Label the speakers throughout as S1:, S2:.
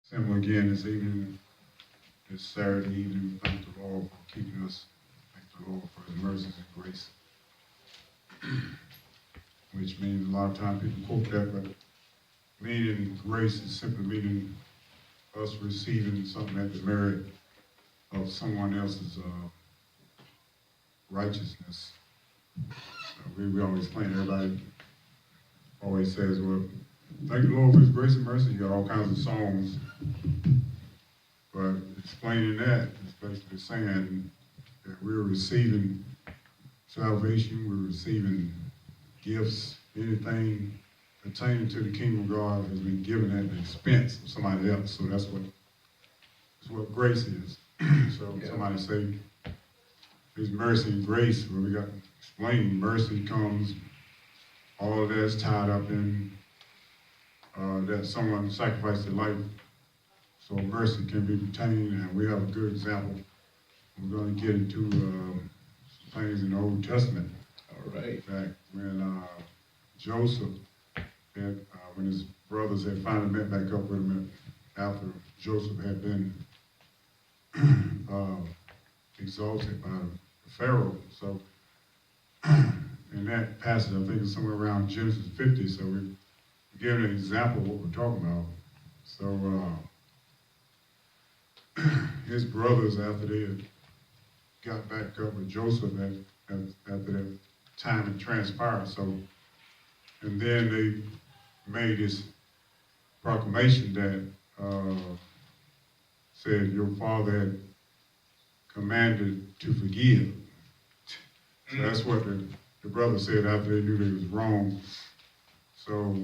S1: Assemble again this evening, this Saturday evening. Thank the Lord for keeping us. Thank the Lord for his mercies and grace. Which means a lot of times people quote that, but meaning grace is simply meaning us receiving something at the merit of someone else's righteousness. We always explain, everybody always says, well, thank the Lord for his grace and mercy. You got all kinds of songs. But explaining that is basically saying that we're receiving salvation, we're receiving gifts, anything pertaining to the kingdom of God has been given at the expense of somebody else. So that's what grace is. So somebody say, his mercy and grace, well, we got to explain mercy comes, all of that's tied up in that someone sacrificed their life. So mercy can be retained, and we have a good example. We're going to get into some things in the Old Testament.
S2: All right.
S1: In fact, when Joseph had, when his brothers had finally met back up with him after Joseph had been exalted by Pharaoh. So in that passage, I think it's somewhere around Genesis 50. So we're giving an example of what we're talking about. So his brothers, after they had got back up with Joseph after that time had transpired, so, and then they made this proclamation that said your father had commanded to forgive. So that's what the brothers said after they knew they was wrong. So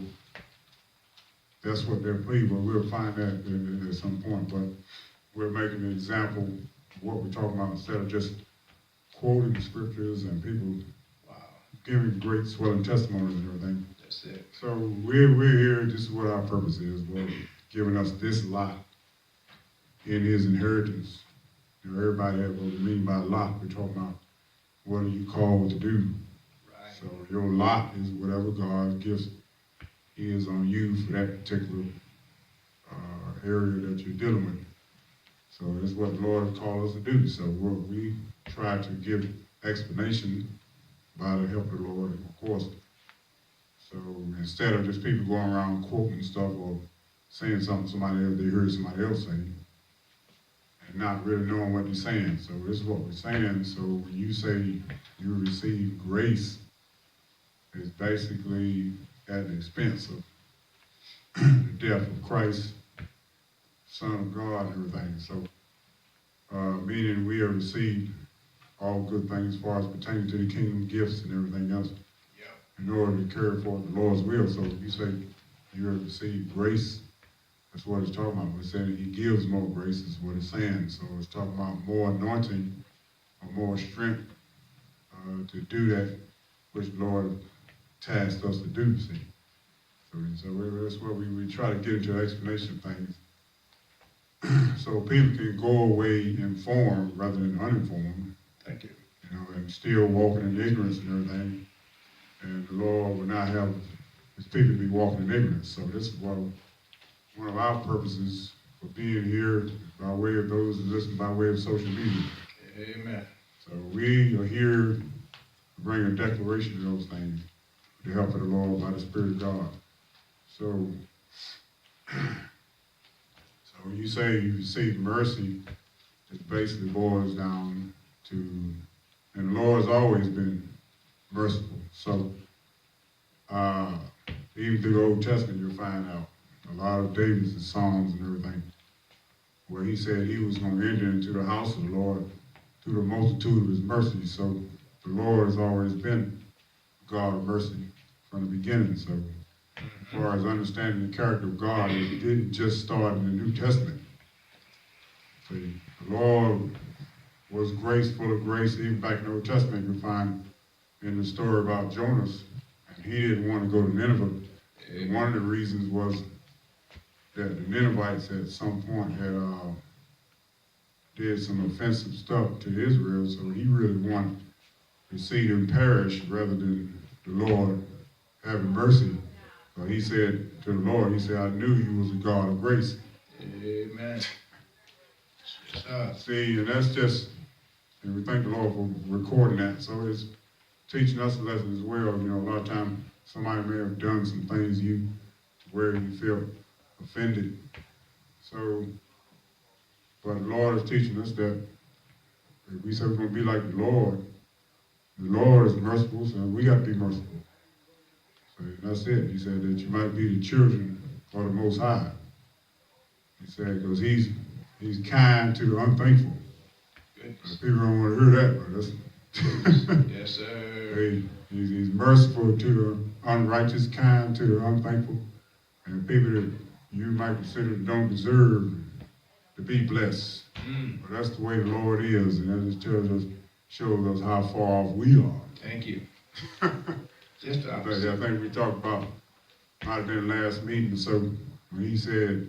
S1: that's what their plea was. We'll find that at some point, but we're making an example of what we're talking about instead of just quoting the scriptures and people giving great swelling testimonies and everything.
S2: That's it.
S1: So we're here, this is what our purpose is, well, giving us this lot in his inheritance. You know, everybody has what we mean by lot. We're talking about what are you called to do.
S2: Right.
S1: So your lot is whatever God's gifts is on you for that particular area that you're dealing with. So that's what the Lord called us to do. So we try to give explanation by the help of the Lord, of course. So instead of just people going around quoting stuff or saying something somebody else, they heard somebody else say, and not really knowing what they're saying. So this is what we're saying. So when you say you receive grace, it's basically at the expense of the death of Christ, Son of God, and everything. So meaning we have received all good things as far as pertaining to the kingdom gifts and everything else in order to carry forth the Lord's will. So if you say you have received grace, that's what it's talking about. We're saying he gives more grace is what it's saying. So it's talking about more anointing or more strength to do that which the Lord tasked us to do, see. So that's where we try to get into an explanation of things. So people can go away informed rather than uninformed.
S2: Thank you.
S1: You know, and still walking in ignorance and everything. And the Lord will not have his people be walking in ignorance. So this is one of our purposes for being here by way of those who listen by way of social media.
S2: Amen.
S1: So we are here to bring a declaration of those things with the help of the Lord by the Spirit of God. So when you say you receive mercy, it basically boils down to, and the Lord has always been merciful. So even through the Old Testament, you'll find out a lot of David's Psalms and everything, where he said he was going to enter into the house of the Lord through the multitude of his mercies. So the Lord has always been God of mercy from the beginning. So as far as understanding the character of God, it didn't just start in the New Testament. See, the Lord was full of grace, even back in the Old Testament. You find in the story about Jonas, and he didn't want to go to Nineveh. And one of the reasons was that the Ninevites at some point had did some offensive stuff to Israel, so he really wanted to see them perish rather than the Lord having mercy. He said to the Lord, he said, I knew you was a God of grace.
S2: Amen. Yes, sir.
S1: See, and that's just, and we thank the Lord for recording that. So it's teaching us a lesson as well. You know, a lot of times somebody may have done some things to you where you feel offended. So, but the Lord is teaching us that if we say we're going to be like the Lord is merciful, so we got to be merciful. So that's it. He said that you might be the children of the Most High. He said, because he's kind to the unthankful.
S2: Goodness.
S1: People don't want to hear that, but that's
S2: Yes, sir.
S1: he's merciful to the unrighteous, kind to the unthankful, and people that you might consider don't deserve to be blessed. But that's the way the Lord is, and that just shows us how far off we are.
S2: Thank you. Just the
S1: I
S2: opposite.
S1: think we talked about, might have been last meeting, so when he said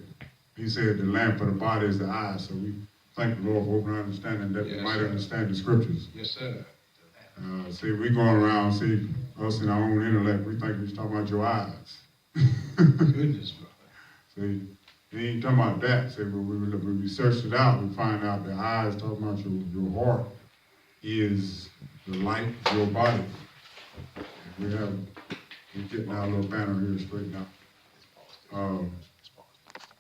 S1: the lamp of the body is the eye, so we thank the Lord for opening our understanding that we
S2: Yes,
S1: might
S2: sir.
S1: understand the scriptures.
S2: Yes, sir.
S1: See, we going around, see, us in our own intellect, we think he's talking about your eyes.
S2: Goodness, brother.
S1: See, he ain't talking about that. See, when we searched it out, we find out the eyes talking about your heart is the light of your body. We're getting our little banner here straightened out.